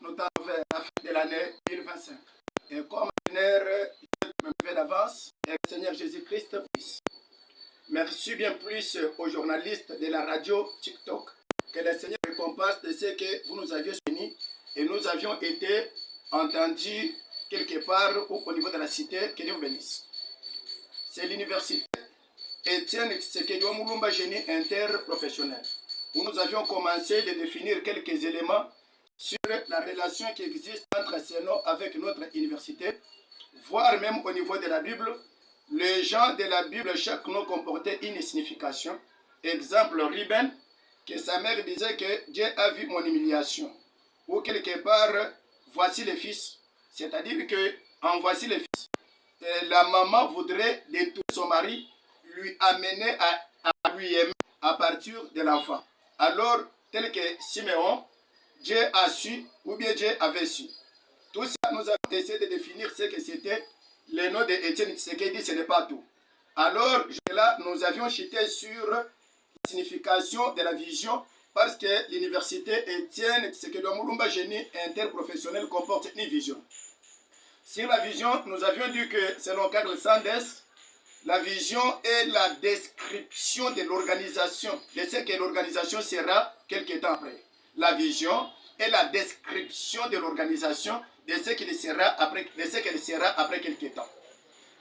nous tendons vers la fin de l'année 2025. Et comme ordinaire, je me mets d'avance et le Seigneur Jésus-Christ puisse. Merci bien plus aux journalistes de la radio TikTok que le Seigneur récompense de ce que vous nous aviez soumis et nous avions été entendus quelque part au niveau de la cité. Que Dieu vous bénisse. C'est l'université Étienne Tshisekedi Mulumba Génie interprofessionnel, où nous avions commencé de définir quelques éléments sur la relation qui existe entre ces noms avec notre université, voire même au niveau de la Bible. Les gens de la Bible, chaque nom comportait une signification. Exemple, Ruben, que sa mère disait que Dieu a vu mon humiliation. Ou quelque part, voici le fils. C'est-à-dire que, en voici le fils, la maman voudrait détruire son mari, lui amener à lui aimer à partir de l'enfant. Alors, tel que Siméon, Dieu a su, ou bien Dieu avait su. Tout ça, nous avons essayé de définir ce que c'était. Le nom d'Étienne Tshisekedi, ce n'est pas tout. Alors, là, nous avions chuté sur la signification de la vision, parce que l'université Étienne Tshisekedi Mulumba Génie interprofessionnel comporte une vision. Sur la vision, nous avions dit que, selon Carl Sanders, la vision est la description de l'organisation, de ce que l'organisation sera quelque temps après. La vision est la description de l'organisation de ce qu'elle sera après quelque temps.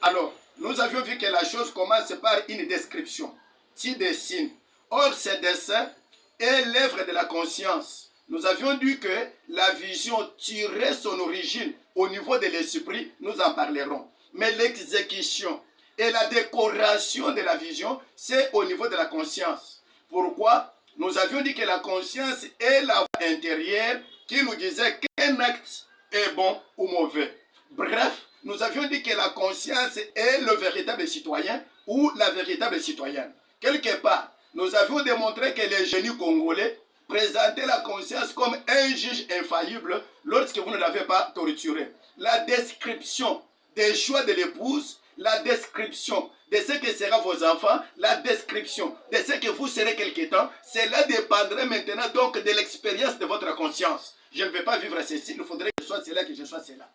Alors, nous avions vu que la chose commence par une description. Tu dessines. Or, ce dessin est l'œuvre de la conscience. Nous avions dit que la vision tirait son origine au niveau de l'esprit, nous en parlerons. Mais l'exécution et la décoration de la vision, c'est au niveau de la conscience. Pourquoi? Nous avions dit que la conscience est la voix intérieure qui nous disait qu'un acte est bon ou mauvais. Bref, nous avions dit que la conscience est le véritable citoyen ou la véritable citoyenne. Quelque part, nous avions démontré que les génies congolais présentaient la conscience comme un juge infaillible lorsque vous ne l'avez pas torturé. La description des choix de l'épouse, la description de ce que seront vos enfants, la description de ce que vous serez quelque temps, cela dépendrait maintenant donc de l'expérience de votre conscience. Je ne vais pas vivre ceci, il faudrait que je sois cela, que je sois cela.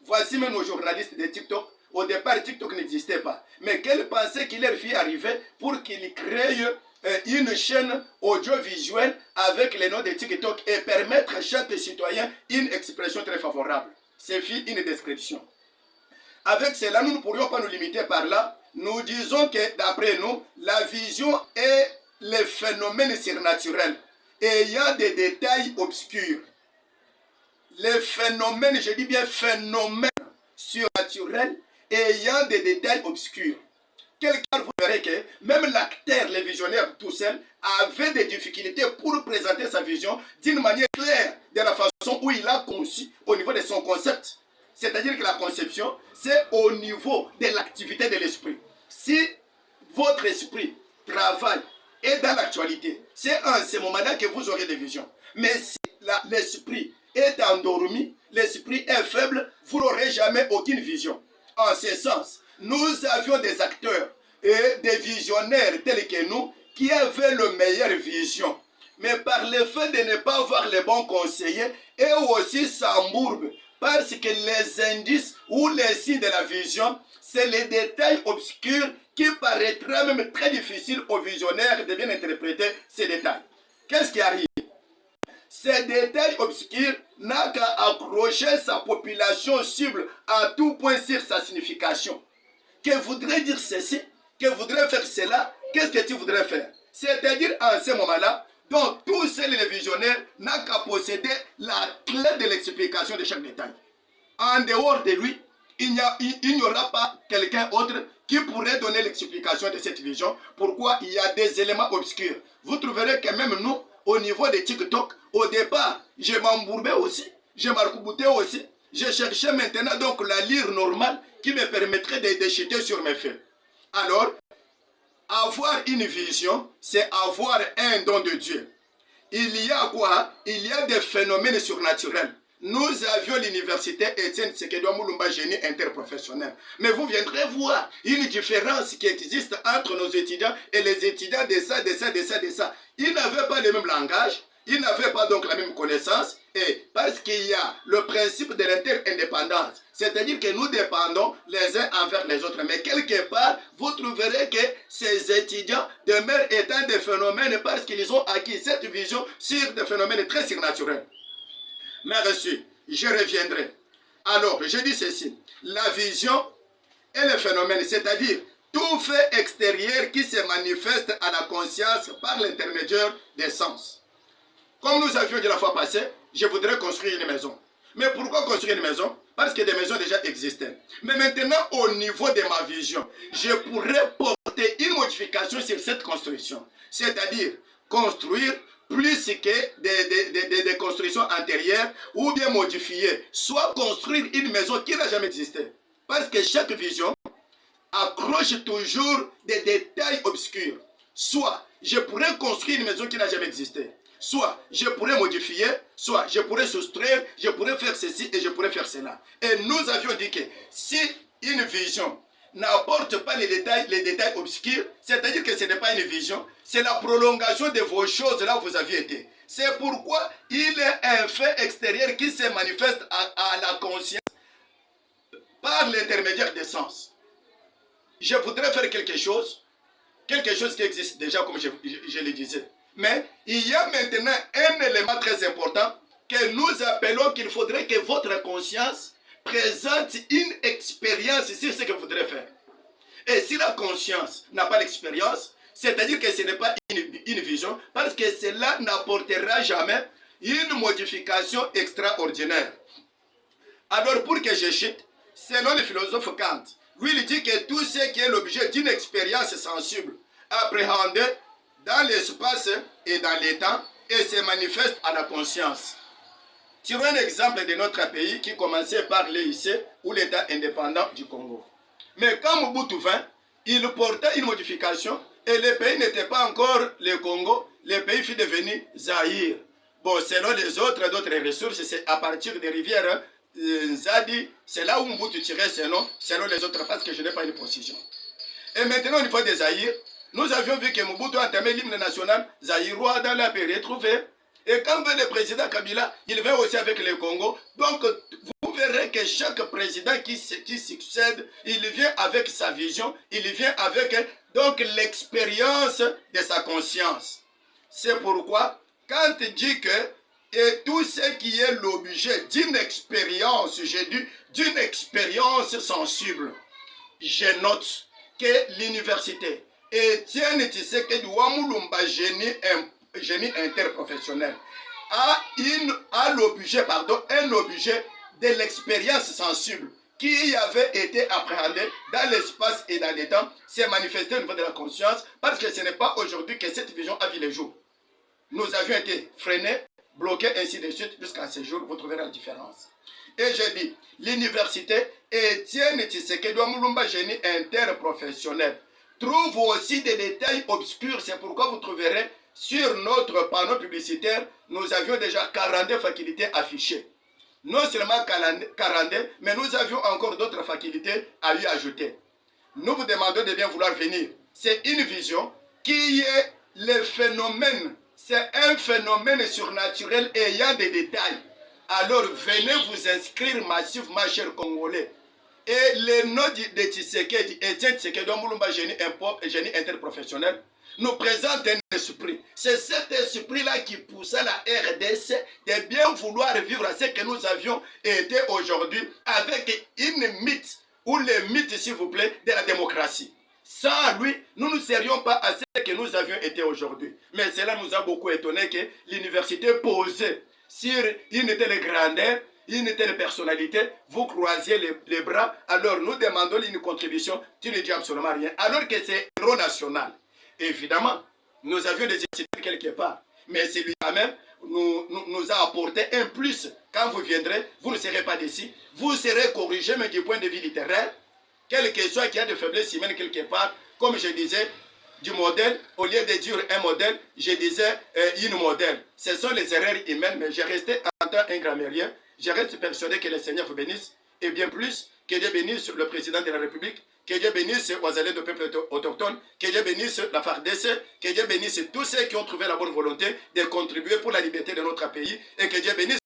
Voici même nos journalistes de TikTok. Au départ, TikTok n'existait pas. Mais quelle pensée qu'il leur fit arriver pour qu'ils créent une chaîne audiovisuelle avec le nom de TikTok et permettre à chaque citoyen une expression très favorable. C'est une description. Avec cela, nous ne pourrions pas nous limiter par là. Nous disons que, d'après nous, la vision est le phénomène surnaturel ayant des détails obscurs. Les phénomènes, je dis bien phénomènes surnaturels ayant des détails obscurs. Quelqu'un vous verrez que même l'acteur, le visionnaire tout seul, avait des difficultés pour présenter sa vision d'une manière claire, de la façon où il a conçu au niveau de son concept. C'est-à-dire que la conception, c'est au niveau de l'activité de l'esprit. Si votre esprit travaille et dans l'actualité, c'est en ce moment-là que vous aurez des visions. Mais si l'esprit est endormi, l'esprit est faible, vous n'aurez jamais aucune vision. En ce sens, nous avions des acteurs et des visionnaires tels que nous qui avaient le meilleure vision. Mais par le fait de ne pas avoir les bons conseillers, et aussi s'embourbent parce que les indices ou les signes de la vision, c'est les détails obscurs qui paraîtra même très difficile aux visionnaires de bien interpréter ces détails. Qu'est-ce qui arrive? Ces détails obscurs n'a qu'à accrocher sa population cible à tout point sur sa signification. Que voudrait dire ceci? Que voudrait faire cela? Qu'est-ce que tu voudrais faire? C'est-à-dire en ce moment-là, donc tous ces visionnaires n'ont qu'à posséder la clé de l'explication de chaque détail. En dehors de lui, il n'y aura pas quelqu'un autre qui pourrait donner l'explication de cette vision. Pourquoi? Il y a des éléments obscurs. Vous trouverez que même nous, au niveau de TikTok, au départ, je m'embourbais aussi, je m'arc-boutais aussi. Je cherchais maintenant donc la lyre normale qui me permettrait de chuter sur mes faits. Alors, avoir une vision, c'est avoir un don de Dieu. Il y a quoi? Il y a des phénomènes surnaturels. Nous avions l'université Étienne Tshisekedi Mulumba Génie interprofessionnel. Mais vous viendrez voir une différence qui existe entre nos étudiants et les étudiants de ça. Ils n'avaient pas le même langage, Ils n'avaient pas donc la même connaissance et parce qu'il y a le principe de l'inter-indépendance, c'est-à-dire que nous dépendons les uns envers les autres. Mais quelque part, vous trouverez que ces étudiants demeurent étant des phénomènes parce qu'ils ont acquis cette vision sur des phénomènes très surnaturels. Mais reçu, je reviendrai. Alors, je dis ceci, la vision et le phénomène, c'est-à-dire tout fait extérieur qui se manifeste à la conscience par l'intermédiaire des sens. Comme nous avions dit la fois passée, je voudrais construire une maison. Mais pourquoi construire une maison? Parce que des maisons déjà existaient. Mais maintenant, au niveau de ma vision, je pourrais porter une modification sur cette construction. C'est-à-dire construire plus que des constructions antérieures ou bien modifier. Soit construire une maison qui n'a jamais existé. Parce que chaque vision accroche toujours des détails obscurs. Soit je pourrais construire une maison qui n'a jamais existé. Soit je pourrais modifier, soit je pourrais soustraire, je pourrais faire ceci et je pourrais faire cela. Et nous avions dit que si une vision n'apporte pas les détails obscurs, c'est-à-dire que ce n'est pas une vision, c'est la prolongation de vos choses là où vous aviez été. C'est pourquoi il est un fait extérieur qui se manifeste à la conscience par l'intermédiaire des sens. Je voudrais faire quelque chose qui existe déjà comme je le disais. Mais il y a maintenant un élément très important que nous appelons qu'il faudrait que votre conscience présente une expérience sur ce que vous voudrez faire. Et si la conscience n'a pas l'expérience, c'est-à-dire que ce n'est pas une vision, parce que cela n'apportera jamais une modification extraordinaire. Alors pour que je cite, selon le philosophe Kant, lui il dit que tout ce qui est l'objet d'une expérience sensible, appréhendée dans l'espace et dans le temps, et se manifeste à la conscience. Tirons un exemple de notre pays qui commençait par l'EIC ou l'État indépendant du Congo. Mais quand Mobutu vint, il portait une modification et le pays n'était pas encore le Congo, le pays fut devenu Zaïre. Bon, selon les autres, d'autres ressources, c'est à partir des rivières Nzadi, c'est là où Mobutu tirait ses noms, selon les autres, parce que je n'ai pas une précision. Et maintenant, au niveau des Zaïre, nous avions vu que Mobutu a entamé l'hymne national zaïrois dans la paix retrouvée. Et quand vient le président Kabila, il vient aussi avec le Congo. Donc, vous verrez que chaque président qui succède, il vient avec sa vision, il vient avec donc l'expérience de sa conscience. C'est pourquoi, quand il dit que et tout ce qui est l'objet d'une expérience, j'ai dit d'une expérience sensible, je note que l'université Etienne Tshisekedi Wamulumba génie interprofessionnel a l'objet, un objet de l'expérience sensible qui avait été appréhendé dans l'espace et dans le temps, s'est manifesté au niveau de la conscience, parce que ce n'est pas aujourd'hui que cette vision a vu le jour. Nous avions été freinés, bloqués, ainsi de suite, jusqu'à ce jour, vous trouverez la différence. Et je dis, l'université Etienne Tshisekedi Wamulumba génie interprofessionnel trouve aussi des détails obscurs. C'est pourquoi vous trouverez sur notre panneau publicitaire, nous avions déjà 42 facultés affichées. Non seulement 42, mais nous avions encore d'autres facultés à y ajouter. Nous vous demandons de bien vouloir venir. C'est une vision qui est le phénomène. C'est un phénomène surnaturel ayant des détails. Alors venez vous inscrire massivement, chers Congolais. Et le nom de Tshisekedi, Etienne Tshisekedi Wamulumba génie interprofessionnel, nous présente un esprit. C'est cet esprit-là qui poussa la RDC de bien vouloir vivre ce que nous avions été aujourd'hui avec une mythe, ou le mythe, s'il vous plaît, de la démocratie. Sans lui, nous ne serions pas à ce que nous avions été aujourd'hui. Mais cela nous a beaucoup étonné que l'université posée sur une telle grandeur, une telle personnalité, vous croisiez les bras, alors nous demandons une contribution, tu ne dis absolument rien, alors que c'est héros national. Évidemment, nous avions des études quelque part, mais celui quand même nous a apporté un plus. Quand vous viendrez, vous ne serez pas déçus, vous serez corrigé, mais du point de vue littéraire, quel que soit qu'il y a de faiblesse humaine quelque part, comme je disais, du modèle, au lieu de dire un modèle, je disais une modèle. Ce sont les erreurs humaines, mais j'ai resté en tant qu'un grammairien. Je reste persuadé que le Seigneur vous bénisse, et bien plus que Dieu bénisse le président de la République, Que Dieu bénisse Ouazalais de peuple autochtone, que Dieu bénisse la FARDC, que Dieu bénisse tous ceux qui ont trouvé la bonne volonté de contribuer pour la liberté de notre pays et que Dieu bénisse